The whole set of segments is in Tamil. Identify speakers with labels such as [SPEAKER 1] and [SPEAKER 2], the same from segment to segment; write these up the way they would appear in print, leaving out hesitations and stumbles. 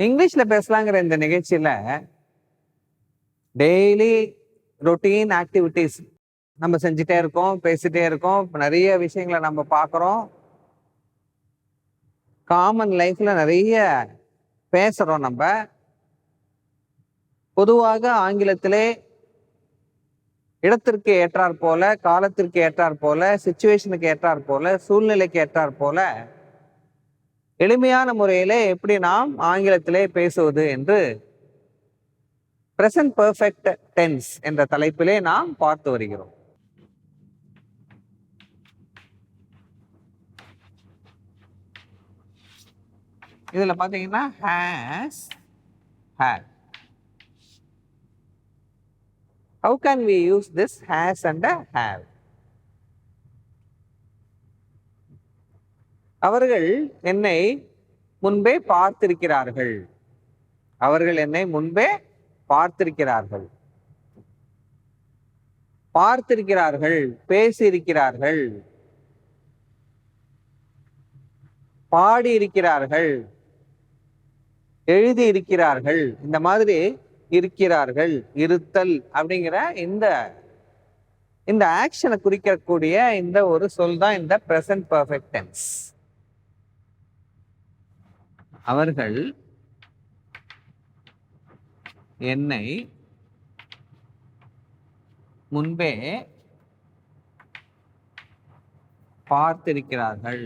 [SPEAKER 1] இங்கிலீஷ்ல பேசலாங்கிற இந்த நிகழ்ச்சியில டெய்லி ரொட்டீன் ஆக்டிவிட்டிஸ் நம்ம செஞ்சுட்டே இருக்கோம், பேசிட்டே இருக்கோம். நிறைய விஷயங்களை நம்ம பார்க்குறோம். காமன் லைஃப்ல நிறைய பேசுறோம். நம்ம பொதுவாக ஆங்கிலத்திலே இடத்திற்கு ஏற்றாற் போல, காலத்திற்கு ஏற்றாற் போல, சிச்சுவேஷனுக்கு ஏற்றாற் போல, சூழ்நிலைக்கு ஏற்றாற் போல எளிமையான முறையிலே எப்படி நாம் ஆங்கிலத்திலே பேசுவது என்று பிரசன்ட் பெர்ஃபெக்ட் டென்ஸ் என்ற தலைப்பிலே நாம் பார்த்து வருகிறோம். இதுல பாத்தீங்கன்னா has, had. How can we use this has and have? அவர்கள் என்னை முன்பே பார்த்திருக்கிறார்கள். அவர்கள் என்னை முன்பே பார்த்திருக்கிறார்கள். பார்த்திருக்கிறார்கள், பேசியிருக்கிறார்கள், பாடியிருக்கிறார்கள், எழுதி இருக்கிறார்கள். இந்த மாதிரி இருக்கிறார்கள், இருத்தல் அப்படிங்கிற இந்த ஆக்ஷனை குறிக்கக்கூடிய இந்த ஒரு சொல் தான் இந்த பிரசன்ட் பெர்ஃபெக்ட் டென்ஸ். அவர்கள் என்னை முன்பே பார்த்திருக்கிறார்கள்.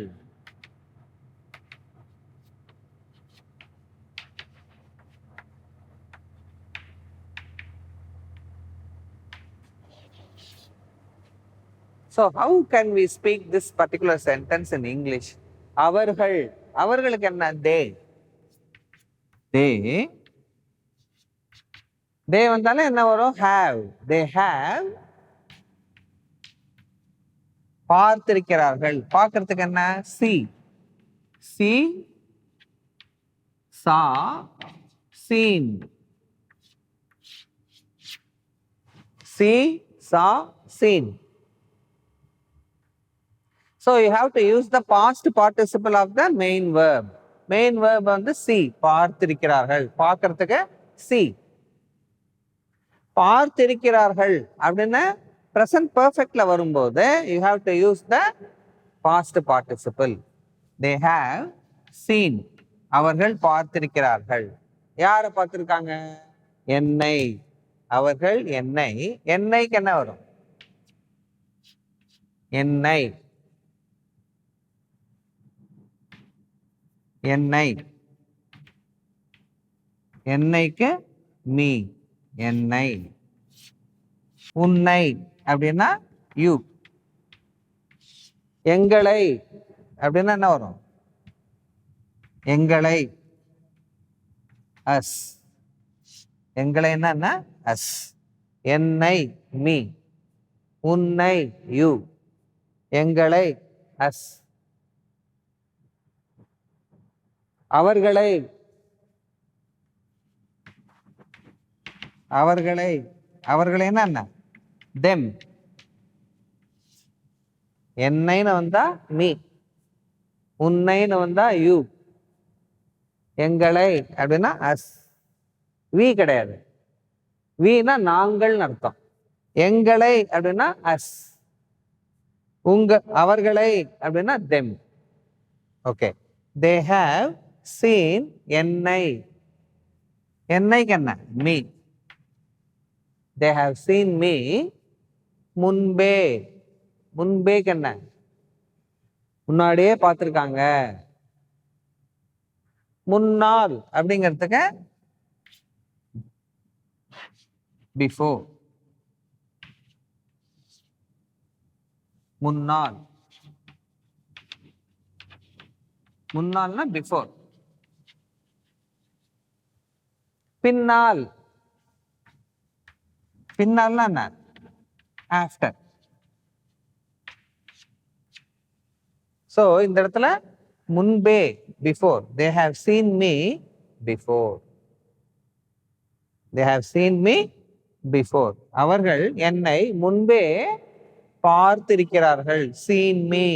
[SPEAKER 1] So how can we speak this particular sentence in English? அவர்களுக்கு என்ன? they வந்தாலே என்ன வரும்? have. They have பார்த்திருக்கிறார்கள். பார்க்கிறதுக்கு என்ன? see, saw, seen. See, saw, seen. So you have to use the past participle of the main verb. Main verb வந்து see, பார்த்திருக்கிறார்கள். பார்க்கிறதுக்கு see. பார்த்திருக்கிறார்கள் அப்படின்னா present perfectல வரும்போது you have to use the past participle. They have seen. அவர்கள் பார்த்திருக்கிறார்கள். யாரை பார்த்திருக்காங்க? என்னை. அவர்கள் என்னை. என்னைக்கு என்ன வரும்? என்னை. என்னை. என்னைக்கு மீ. என்னை. உன்னை அப்படின்னா யூ. எங்களை அப்படின்னா என்ன வரும்? எங்களை. அஸ். எங்களை என்ன? அஸ். என்னை மீ. உன்னை யூ. எங்களை அஸ். அவர்களை. அவர்களை. அவர்களை என்ன? them. என்னைன்னு வந்தா மீ. உன்னைன்னு வந்தா யூ. எங்களை அப்படின்னா அஸ். வி கிடையாது. வீனா நாங்கள்னு அர்த்தம். எங்களை அப்படின்னா அஸ். அவர்களை அப்படின்னா them. Okay. They have seen என்னை. என்னைக்கு என்ன? Me. They have seen me முன்பே. முன்பேக்கு என்ன? முன்னாடியே பார்த்திருக்காங்க. முன்னால் அப்படிங்கிறதுக்கு பிஃபோர். முன்னால். முன்னால்னா பிஃபோர். பின்னால். பின்னால்னா என்ன? ஆஃப்டர். சோ இந்த இடத்துல முன்பே before. They have seen me before. They have seen me before. அவர்கள் என்னை முன்பே பார்த்திருக்கிறார்கள். seen me.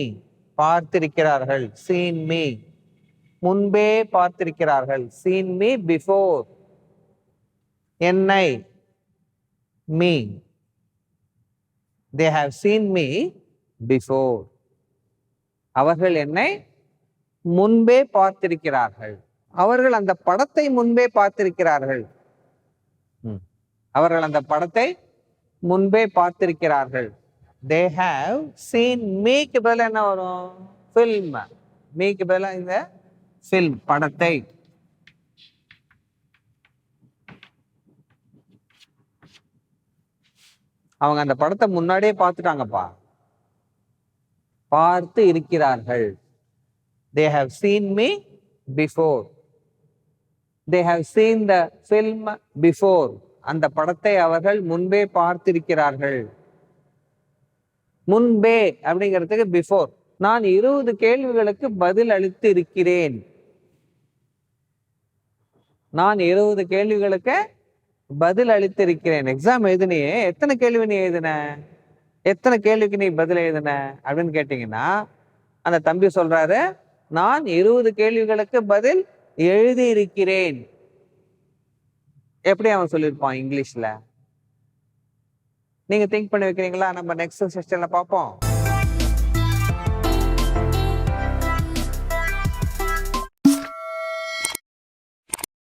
[SPEAKER 1] பார்த்திருக்கிறார்கள். seen me. முன்பே பார்த்திருக்கிறார்கள். seen me before. என்னை, me. they have seen me before. அவர்கள் என்னை முன்பே பார்த்திருக்கிறார்கள். அவர்கள் அந்த படத்தை முன்பே பார்த்திருக்கிறார்கள். அவர்கள் அந்த படத்தை முன்பே பார்த்திருக்கிறார்கள். they have seen me க்கு பதிலா என்ன வரும்? film. me க்கு பதிலா இந்த film, படத்தை. அவங்க அந்த படத்தை முன்னாடியே பார்த்துட்டாங்கப்பா. பார்த்து இருக்கிறார்கள். they have seen me before. they have seen the film before. அந்த படத்தை அவர்கள் முன்பே பார்த்திருக்கிறார்கள். முன்பே அப்படிங்கிறதுக்கு பிஃபோர். நான் 20 கேள்விகளுக்கு பதில் அளித்து இருக்கிறேன். நான் 20 கேள்விகளுக்கு பதில் அளித்திருக்கிறேன். எக்ஸாம் எழுதினியே, எத்தனை கேள்வி நீ எழுதின, எத்தனை கேள்விக்கு நீ பதில் எழுதின அப்படின்னு கேட்டீங்கன்னா அந்த தம்பி சொல்றாரு, நான் 20 கேள்விகளுக்கு பதில் எழுதி இருக்கிறேன். எப்படி அவன் சொல்லியிருப்பான் இங்கிலீஷ்ல? நீங்க திங்க் பண்ணி வைக்கிறீங்களா? நம்ம நெக்ஸ்ட் செஷன்ல பார்ப்போம்.